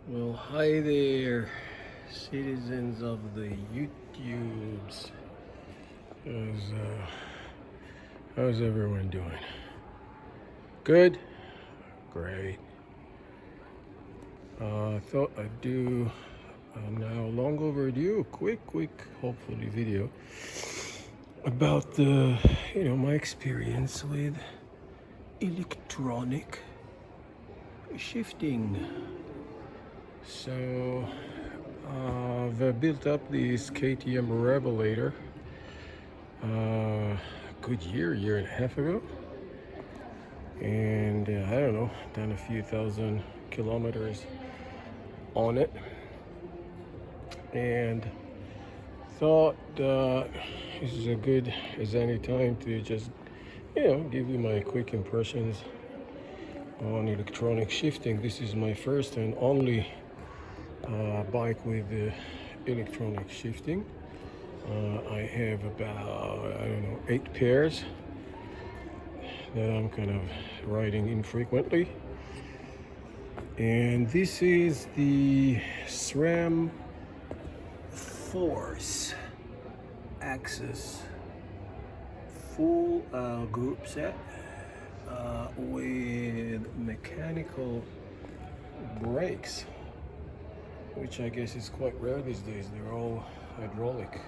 Well, hi there, citizens of the YouTubes. How's, uh, how's everyone doing? Good? Great. I thought I'd do now long overdue, quick, hopefully video about my experience with electronic shifting. So I've built up this KTM Revelator a good year and a half ago, and I don't know, done a few thousand kilometers on it, and thought this is as good as any time to just give you my quick impressions on electronic shifting. This is my first and only bike with electronic shifting. I have about, I don't know, 8 pairs that I'm kind of riding infrequently. And this is the SRAM Froce AXS full group set with mechanical brakes, which I guess is quite rare these days. They're all hydraulic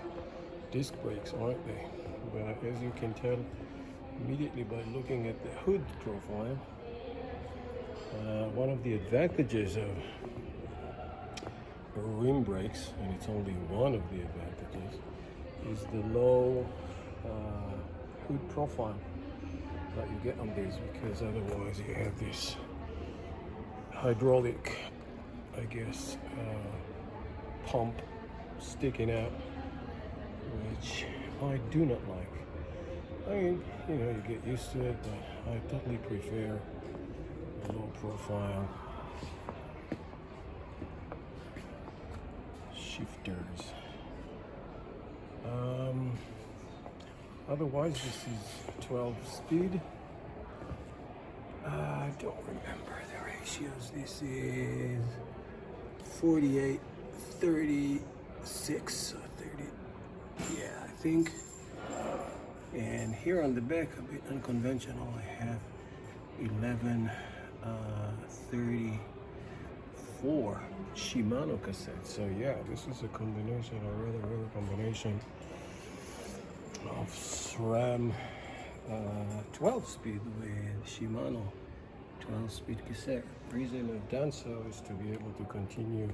disc brakes, aren't they? But as you can tell immediately by looking at the hood profile, one of the advantages of rim brakes, and it's only one of the advantages, is the low hood profile that you get on these, because otherwise you have this hydraulic, I guess, pump sticking out, which I do not like. I mean, you get used to it, but I totally prefer a low profile shifters. Otherwise, this is 12 speed. I don't remember the ratios. This is 48, 36, 30, yeah, I think. And here on the back, a bit unconventional, I have 11, 34 Shimano cassettes. So yeah, this is a combination, a rather combination of SRAM 12 speed with Shimano 12 speed cassette. The reason I've done so is to be able to continue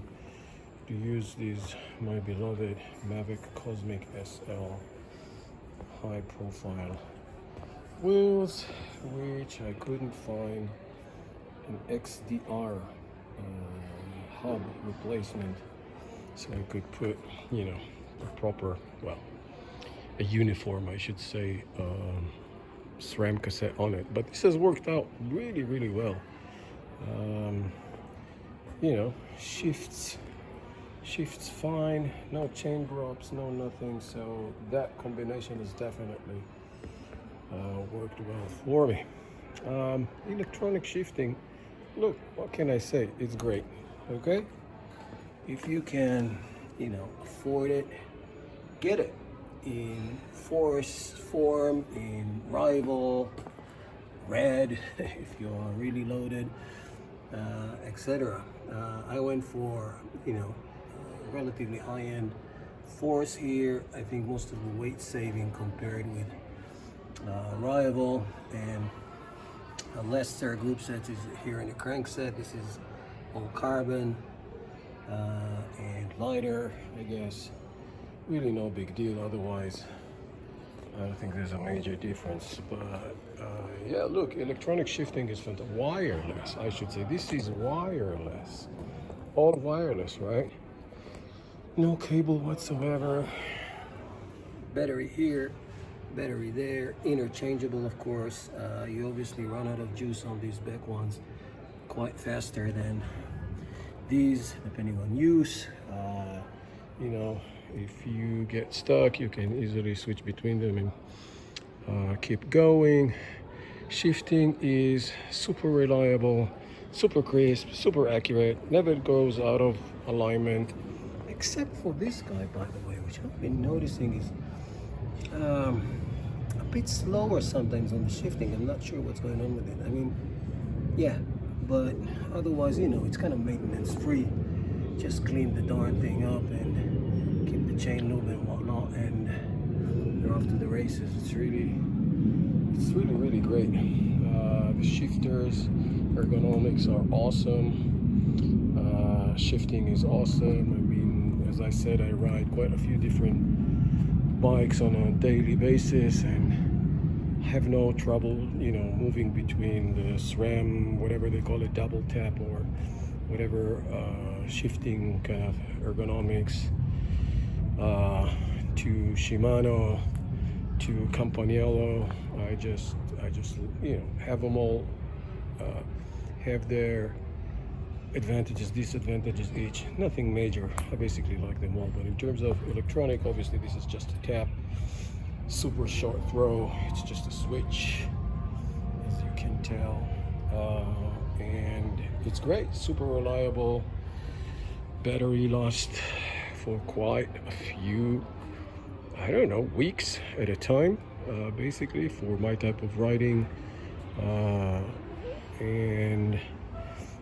to use these, my beloved Mavic Cosmic SL high profile wheels, which I couldn't find an XDR hub replacement, so I could put a proper, well, a uniform, I should say, SRAM cassette on it. But this has worked out really well. Shifts fine, no chain drops, no nothing. So that combination has definitely worked well for me. Electronic shifting, look, what can I say? It's great. Okay, if you can, afford it, get it in Force form, in Rival, Red, if you're really loaded, etc. I went for relatively high-end Force here. I think most of the weight saving compared with Rival, and a lesser group set is here in the crankset. This is all carbon and lighter, I guess. Really no big deal. Otherwise, I don't think there's a major difference. But yeah, look, electronic shifting is fantastic. Wireless, I should say. This is wireless. All wireless, right? No cable whatsoever. Battery here, battery there. Interchangeable, of course. You obviously run out of juice on these back ones quite faster than these, depending on use. If you get stuck, you can easily switch between them and keep going. Shifting is super reliable. Super crisp, super accurate, never goes out of alignment, except for this guy, by the way, which I've been noticing is a bit slower sometimes on the shifting. I'm not sure what's going on with it. I mean, yeah, but otherwise, you know, it's kind of maintenance free. Just clean the darn thing up and keep the chain lube and whatnot, and you're off to the races. It's really great. The shifters, ergonomics are awesome. Shifting is awesome. I mean, as I said, I ride quite a few different bikes on a daily basis and have no trouble, you know, moving between the SRAM, whatever they call it, double tap or whatever, shifting kind of ergonomics, to Shimano, to Campagnolo. I just you know, have them all have their advantages, disadvantages each. Nothing major. I basically like them all. But in terms of electronic, obviously this is just a tap, super short throw. It's just a switch, as you can tell, and it's great. Super reliable. Battery lasts for quite a few, I don't know, weeks at a time, basically for my type of riding, and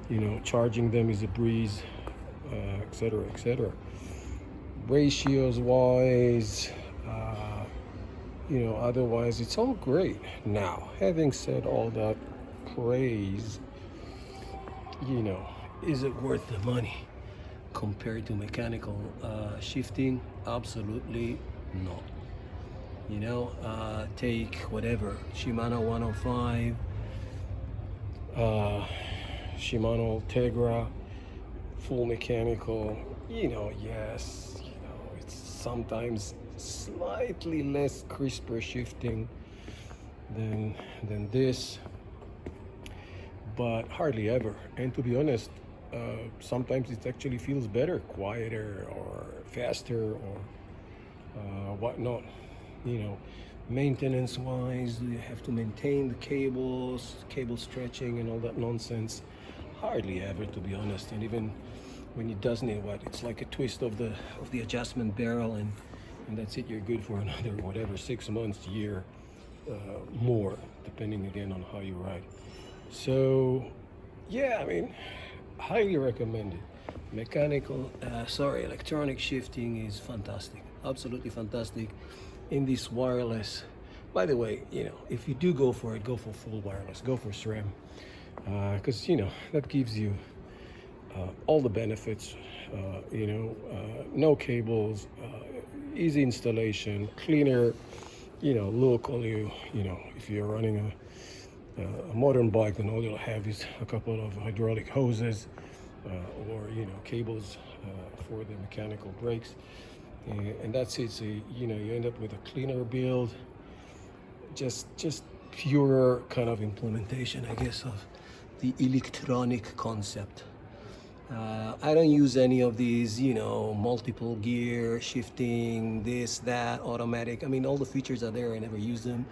you know, charging them is a breeze, etc., etc. Ratios wise, you know, otherwise it's all great. Now, having said all that praise, you know, is it worth the money compared to mechanical shifting? Absolutely not. You know, take whatever, Shimano 105, Shimano Tegra, full mechanical, you know, yes, you know, it's sometimes slightly less crisper shifting than this, but hardly ever. And to be honest, sometimes it actually feels better, quieter or faster or whatnot. You know, maintenance wise, you have to maintain the cables, cable stretching and all that nonsense. Hardly ever, to be honest. And even when it does need, what, it's like a twist of the adjustment barrel, and that's it. You're good for another whatever, 6 months, year, more, depending again on how you ride. So yeah, I mean, highly recommended. Electronic shifting is fantastic, absolutely fantastic in this wireless. By the way, you know, if you do go for it, go for full wireless, go for SRAM, because you know, that gives you all the benefits, you know, no cables, easy installation, cleaner, you know, look. All you know, if you're running a modern bike, then all you'll have is a couple of hydraulic hoses, or you know, cables for the mechanical brakes, and that's it. So you know, you end up with a cleaner build, just pure kind of implementation, I guess, of the electronic concept. I don't use any of these, you know, multiple gear shifting, this, that, automatic. I mean, all the features are there. I never use them.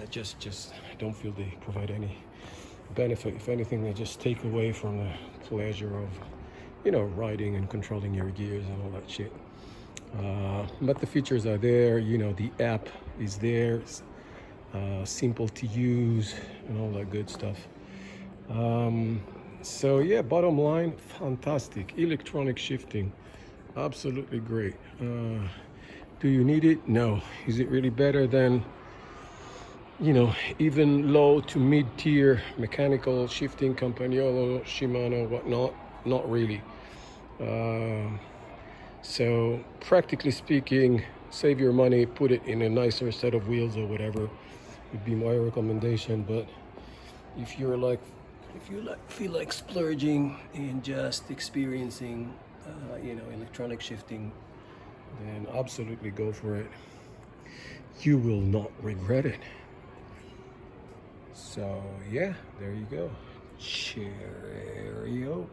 Just I don't feel they provide any benefit. If anything, they just take away from the pleasure of, you know, riding and controlling your gears and all that shit. But the features are there. You know, the app is there, simple to use and all that good stuff. So yeah, bottom line, fantastic. Electronic shifting, absolutely great. Do you need it? No. Is it really better than, you know, even low to mid-tier mechanical shifting, Campagnolo, Shimano, whatnot? Not really. So practically speaking, save your money, put it in a nicer set of wheels or whatever would be my recommendation. But if you feel like splurging and just experiencing, you know, electronic shifting, then absolutely go for it. You will not regret it. So yeah, there you go. Cheerio.